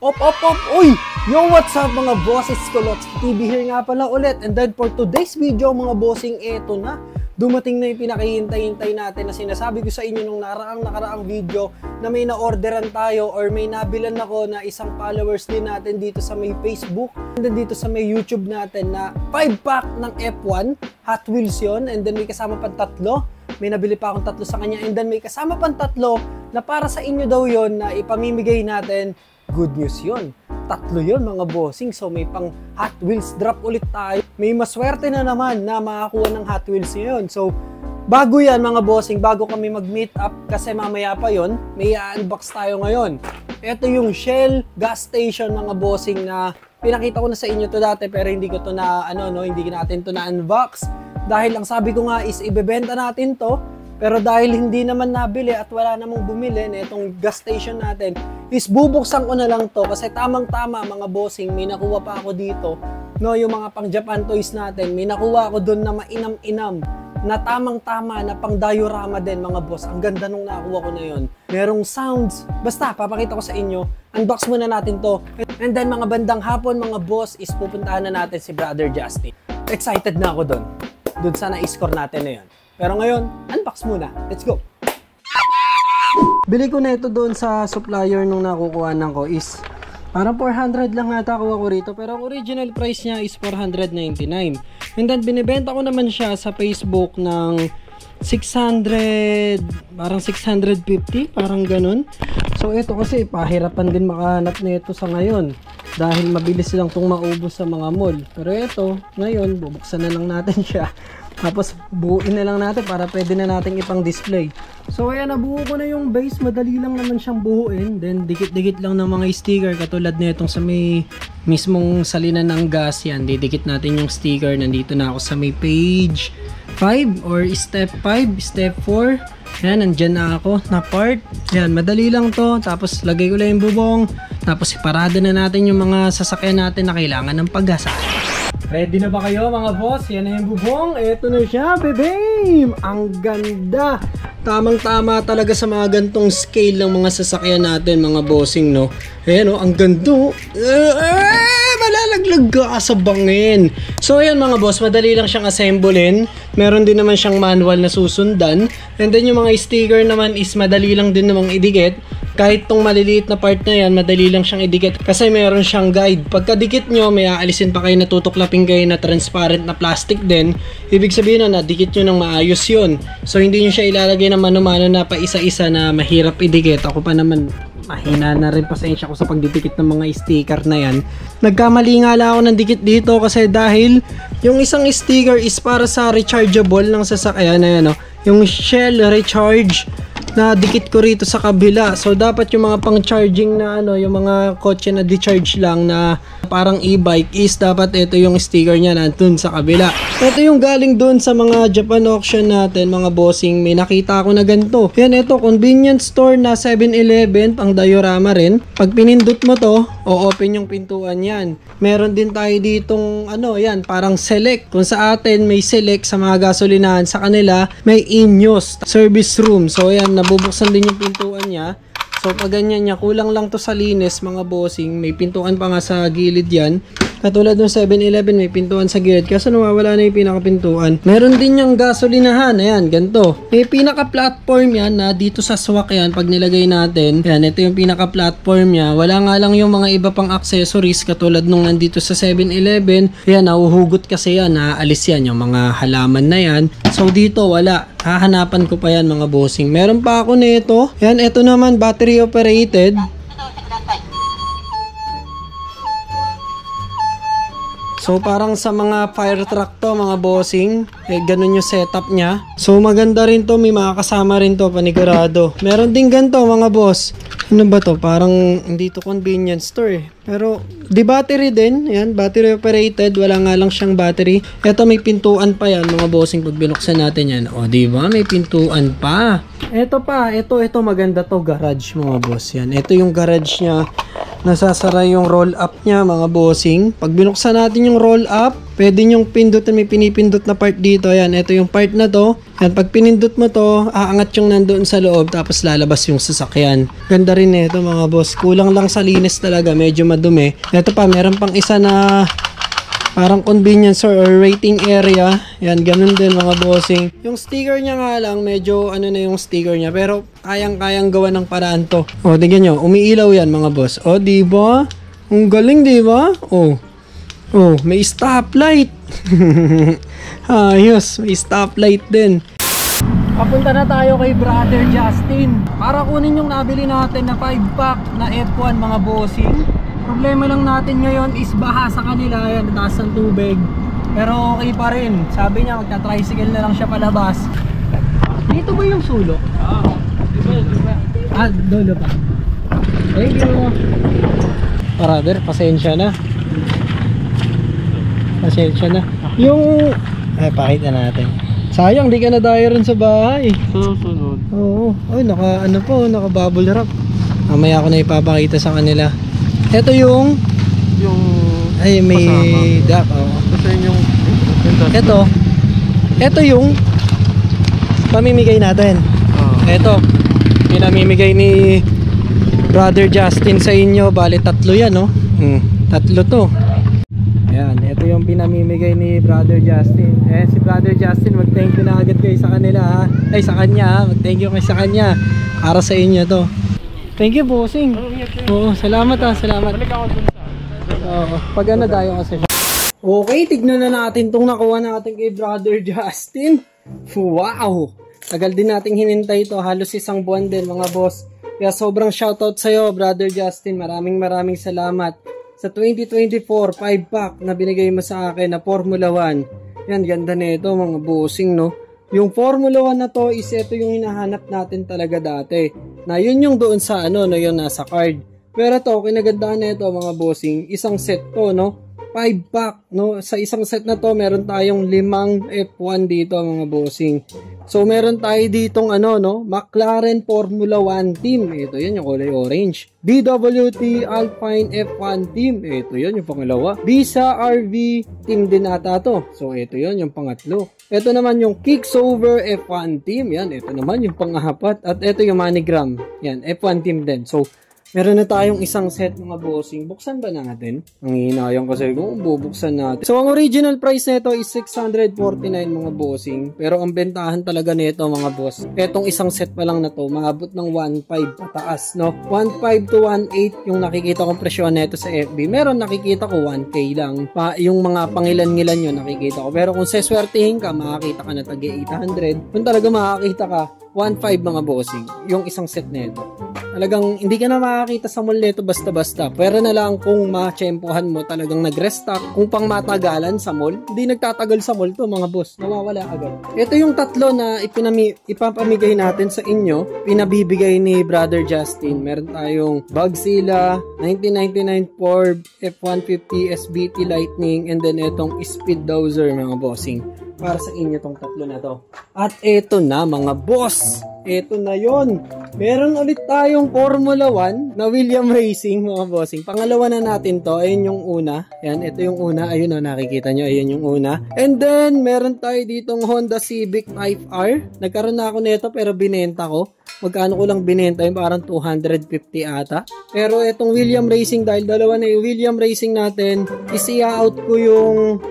Op! Uy! Yo, what's up mga bosses? Kolotsky TV here nga pala ulit. And then for today's video mga bossing, eto na. Dumating na yung pinakahihintay-hintay natin na sinasabi ko sa inyo nung nakaraang video na may na-orderan tayo or may nabilan ako na isang followers din natin dito sa may Facebook and then dito sa may YouTube natin na 5-pack ng F1 Hot Wheels yon. And then may kasama pang tatlo. May nabili pa akong tatlo sa kanya and then may kasama pang tatlo na para sa inyo daw yon na ipamimigay natin. Good news yun. Tatlo yun mga bossing. So may pang Hot Wheels drop ulit tayo. May maswerte na naman na makakuha ng Hot Wheels yun. So bago yan mga bossing, bago kami mag-meet up kasi mamaya pa yon, may i-unbox tayo ngayon. Ito yung Shell gas station mga bossing na pinakita ko na sa inyo to dati pero hindi ko to na hindi natin to na unbox. Dahil ang sabi ko nga is ibebenta natin to. Pero dahil hindi naman nabili at wala namang bumili na itong gas station natin, is bubuksan ko na lang to kasi tamang-tama mga bossing, may nakuha pa ako dito. No, yung mga pang Japan toys natin, may nakuha ako doon na mainam-inam na tamang-tama na pang diorama din mga boss. Ang ganda nung nakuha ko na yon. Merong sounds. Basta, papakita ko sa inyo. Unbox muna natin to. And then mga bandang hapon mga boss is pupuntahan na natin si Brother Justin. Excited na ako doon. Doon sa na-score natin na yun. Pero ngayon, unbox muna. Let's go! Bili ko na ito doon sa supplier nung nakukuhanan ko is parang 400 lang nata kuha ko rito. Pero ang original price niya is 499. And then binibenta ko naman siya sa Facebook ng 600, parang 650, parang ganun. So ito kasi pahirapan din makahanap na ito sa ngayon. Dahil mabilis lang itong maubos sa mga mall. Pero ito, ngayon, bubuksan na lang natin siya. Tapos buuin na lang natin para pwede na natin ipang display. So ayan, nabuo ko na yung base. Madali lang naman siyang buuin. Then dikit-dikit lang ng mga sticker katulad na itong sa may mismong salinan ng gas. Yan, didikit natin yung sticker. Nandito na ako sa may page 5 or step 5, step 4. Yan, nandyan na ako na part. Yan, madali lang to. Tapos lagay ko lang yung bubong. Tapos iparada na natin yung mga sasakyan natin na kailangan ng paggasa. Ready na ba kayo mga boss? Yan na yung bubong. Ito na siya, bebem! Ang ganda! Tamang-tama talaga sa mga gantong scale ng mga sasakyan natin mga bossing, no? Ayan, no? Ang ganda! Malalaglag ka sa bangin! So ayan mga boss, madali lang siyang assemblein. Meron din naman siyang manual na susundan. And then yung mga sticker naman is madali lang din namang idikit. Kahit tong maliliit na part na yan, madali lang siyang idikit kasi meron siyang guide. Pagkadikit nyo, may aalisin pa kayo na tutuklapin kayo na transparent na plastic din. Ibig sabihin na dikit nyo ng maayos yun. So hindi nyo siya ilalagay na mano-mano na pa isa-isa na mahirap idikit. Ako pa naman, mahina na rin pasensya ko sa pagdidikit ng mga sticker na yan. Nagkamali nga lang ako ng dikit dito kasi dahil yung isang sticker is para sa rechargeable ng sasakyan na yan, no? Yung Shell Recharge na dikit ko rito sa kabila. So dapat yung mga pang charging na yung mga kotse na di-charge lang na parang e-bike is dapat ito yung sticker niya nandun sa kabila. Ito yung galing dun sa mga Japan auction natin mga bossing. May nakita ako na ganito. Yan, ito convenience store na 7-Eleven, pang diorama rin. Pag pinindot mo to, o-open yung pintuan yan. Meron din tayo ditong yan, parang select. Kung sa atin may select sa mga gasolinahan, sa kanila may Ineos service room. So yan, nabubuksan din yung pintuan niya. So pag ganyan niya, kulang lang to sa linis mga bossing. May pintuan pa nga sa gilid yan. Katulad ng 7-Eleven, may pintuan sa gilid. Kaso nawawala na yung pinaka-pintuan. Meron din yung gasolinahan. Ayan, ganito. May pinaka-platform yan na dito sa swak yan. Pag nilagay natin, yan, ito yung pinaka-platform niya. Wala nga lang yung mga iba pang accessories katulad nung nandito sa 7-Eleven. Ayan, nahuhugot kasi yan. Naalis yan yung mga halaman na yan. So dito, wala. Hahanapan ko pa yan mga bossing. Meron pa ako nito. Yan, ito naman, battery operated. So parang sa mga fire truck to mga bossing, ganun yung setup niya. So maganda rin to, may makakasama rin to, panigurado. Meron din ganito mga boss. Ano ba to? Parang hindi to convenience store Pero di battery din, yan, battery operated, wala nga lang siyang battery. Ito may pintuan pa yan mga bossing pag binuksan natin yan. O di ba? May pintuan pa. Ito pa, ito maganda to, garage mga boss yan. Ito yung garage niya. Nasasara yung roll up niya mga bossing. Pag binuksan natin yung roll up, pwede nyong pindutin, may pinipindot na part dito. Ayan, ito yung part na to. Ayan, pag pinindot mo to, aangat yung nandoon sa loob, tapos lalabas yung sasakyan. Ganda rin ito mga boss. Kulang lang sa linis talaga, medyo madumi. Ito pa, meron pang isa na parang convenience store or waiting area. Yan, ganun din mga bossing. Yung sticker niya nga lang, medyo ano na yung sticker niya. Pero kayang-kayang gawa ng paraan to. O, tingnan nyo, umiilaw yan mga boss. O, diba? Ang galing, diba? O, may stoplight. Ayos, may stoplight din. Papunta na tayo kay Brother Justin para kunin yung nabili natin na 5-pack na F1 mga bossing. Problema lang natin ngayon is baha sa kanila, yan, taas ng tubig. Pero okay pa rin. Sabi niya magta-tricycle na lang siya palabas. Dito ba yung sulok? Ah, dolo pa. Thank you. Brother, pasensya na. Pasensya na. Yung pakita natin. Sayang, di ka na daya rin sa bahay. Sunod. Oo. Ay, naka bubble wrap. Mamaya ako na ipapakita sa kanila. Ito yung ay, may duck. Oo. Ito yung pamimigay natin. Ito, pinamimigay ni Brother Justin sa inyo. Bali, 3 yan, no? 3 to. Ayan, ito yung pinamimigay ni Brother Justin. Si Brother Justin, mag-thank you na agad kayo sa kanila, ha? Ay, sa kanya, ha? Mag-thank you kayo sa kanya. Para sa inyo to. Thank you, bossing. Oo, salamat, ha? Salamat. Oo, pag ano tayo kasi siya. Okay, tignan na natin itong nakuha natin kay Brother Justin. Wow! Tagal din nating hinintay ito. Halos 1 buwan din, mga boss. Kaya sobrang shoutout sa'yo, Brother Justin. Maraming salamat sa 2024 5-pack na binigay mo sa akin na Formula 1. Yan, ganda na ito mga bossing, no? Yung Formula 1 na to is ito yung hinahanap natin talaga dati. Na yun yung doon sa ano, no, yung nasa card. Pero ito, kinagandaan na ito mga bossing, isang set to, no? 5-pack, no? Sa isang set na to, meron tayong 5 F1 dito mga bossing. So, meron tayo ditong ano, no? McLaren Formula 1 team. Ito yan, yung kulay orange. DWT Alpine F1 team. Ito yan, yung pangalawa. Visa RV team din ata to. So, ito yan, yung pangatlo. Ito naman yung Kicksover F1 team. Yan, ito naman yung pang-apat. At ito yung MoneyGram. Yan, F1 team din. So, meron na tayong isang set mga bossing. Buksan ba natin? Ang hinayang kasi kung bubuksan natin. So, ang original price nito is 649 mga bossing. Pero ang bentahan talaga nito mga boss, etong isang set pa lang na to, maabot ng 1.5 pataas, no? 1.5 to 1.8 yung nakikita kong presyon nito sa FB. Meron nakikita ko 1K lang. Yung mga pangilan-ngilan yun nakikita ko. Pero kung seswertihin ka, makakita ka na tagi 800. Kung talaga makakita ka, 1.5 mga bossing. Yung isang set nito. Talagang hindi ka na makakita sa mall nito basta-basta. Pero na lang kung ma-tsempohan mo talagang nag-restock. Kung pang matagalan sa mall, hindi nagtatagal sa mall to mga boss. Nawawala agad. Ito yung 3 na ipapamigay natin sa inyo. Pinabibigay ni Brother Justin. Meron tayong Bugzilla, 1999 Ford F-150 SBT Lightning, and then itong Speed Dozer mga bossing. Para sa inyo tong 3 na to. At ito na mga boss. Ito na yon. Meron ulit tayong Formula 1 na William Racing mga bossing. Pangalawa na natin to. Ayun yung una. Yan, ito yung una. Ayun o, nakikita nyo. Ayun yung una. And then, meron tayo ditong Honda Civic Type R. Nagkaroon na ako nito pero binenta ko. Magkano ko lang binenta yung parang 250 ata. Pero itong William Racing, dahil dalawa na yung William Racing natin, isi-out ko yung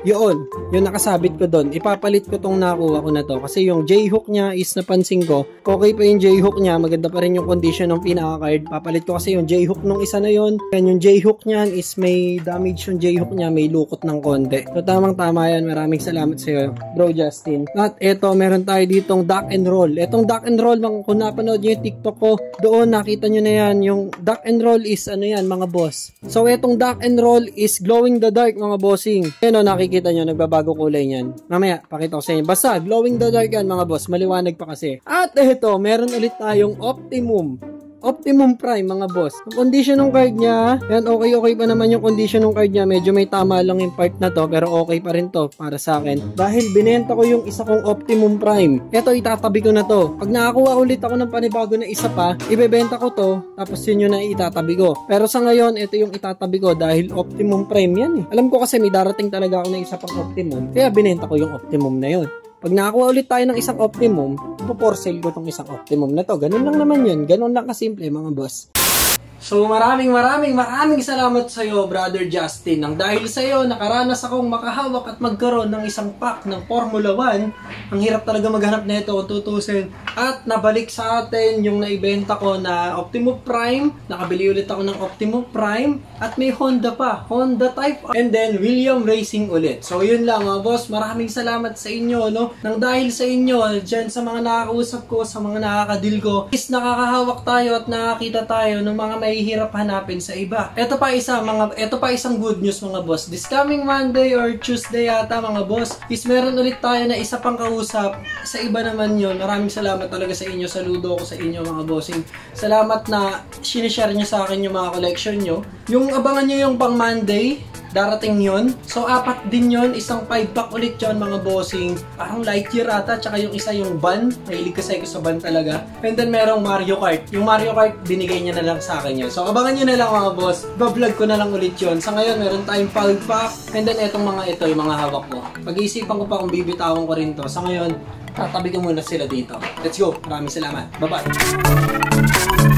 nakasabit ko doon. Ipapalit ko tong nakuha ko na to. Kasi yung J-hook niya is napansin ko, okay pa yung J-hook niya, maganda pa rin yung condition ng pinaka-card. Papalit ko kasi yung J-hook nung isa na yon. Yan yung J-hook niyan is may damage yung J-hook niya, may lukot ng konti. So tamang-tama yan. Maraming salamat sa iyo, Bro Justin. At eto, meron tayo ditong duck and roll. Etong duck and roll, kung napanood nyo yung TikTok ko, doon nakita nyo na yan. Yung duck and roll is ano yan mga boss. So etong duck and roll is glowing the dark mga bossing. Yan o, nakikita nyo, nagbabago kulay nyan. Mamaya, pakita ko sa inyo. Basta, glowing the dark yan mga boss. Maliwanag pa kasi. At eto, meron ulit tayong Optimum Optimum Prime mga boss. Ang condition ng card niya, yan okay pa naman yung condition ng card niya. Medyo may tama lang yung part na to pero okay pa rin to para sa akin. Dahil binenta ko yung isa kong Optimum Prime. Ito itatabi ko na to. Pag nakakuha ulit ako ng panibago na isa pa, ibebenta ko to tapos yun yung na itatabi ko. Pero sa ngayon, ito yung itatabi ko dahil Optimum Prime yan eh. Alam ko kasi may darating talaga ako na isa pang Optimum kaya binenta ko yung Optimum na yun. Pag nakakuha ulit tayo ng isang Optimum, ipo-for sale ko tong isang Optimum na to. Ganun lang naman yun. Ganun lang kasimple mga boss. So maraming salamat sa iyo, Brother Justin. Nang dahil sa iyo, nakaranas akong makahawak at magkaroon ng isang pack ng Formula 1. Ang hirap talaga maghanap nito kung tutusin. At nabalik sa atin yung naibenta ko na Optimum Prime. Nakabili ulit ako ng Optimum Prime. At may Honda pa, Honda Type R. And then William Racing ulit. So yun lang mga boss, maraming salamat sa inyo, no? Nang dahil sa inyo, dyan sa mga nakakausap ko, sa mga nakakadil ko, is nakakahawak tayo at nakakita tayo ng mga mahihirap hanapin sa iba. Ito pa isang good news mga boss. This coming Monday or Tuesday yata mga boss, is meron ulit tayo na isa pang kausap. Sa iba naman yun. Maraming salamat talaga sa inyo. Saludo ko sa inyo mga bossing. Salamat na sinishare nyo sa akin yung mga collection nyo. Yung abangan nyo yung pang Monday, darating yun. So, 4 din yun. Isang 5-pack ulit yun, mga bossing. Parang Lightyear ata. Tsaka yung isa yung van. Mahilig kasi ako sa van talaga. And then, merong Mario Kart. Yung Mario Kart, binigay niya na lang sa akin yun. So, abangan nyo na lang, mga boss. Bablog ko na lang ulit yun. Sa ngayon, meron tayong 5-pack. And then, etong mga ito, yung mga hawak ko. Pag-iisipan ko pa kung bibitawan ko rin to. Sa ngayon, tatabi ko muna sila dito. Let's go. Maraming salamat. Bye-bye.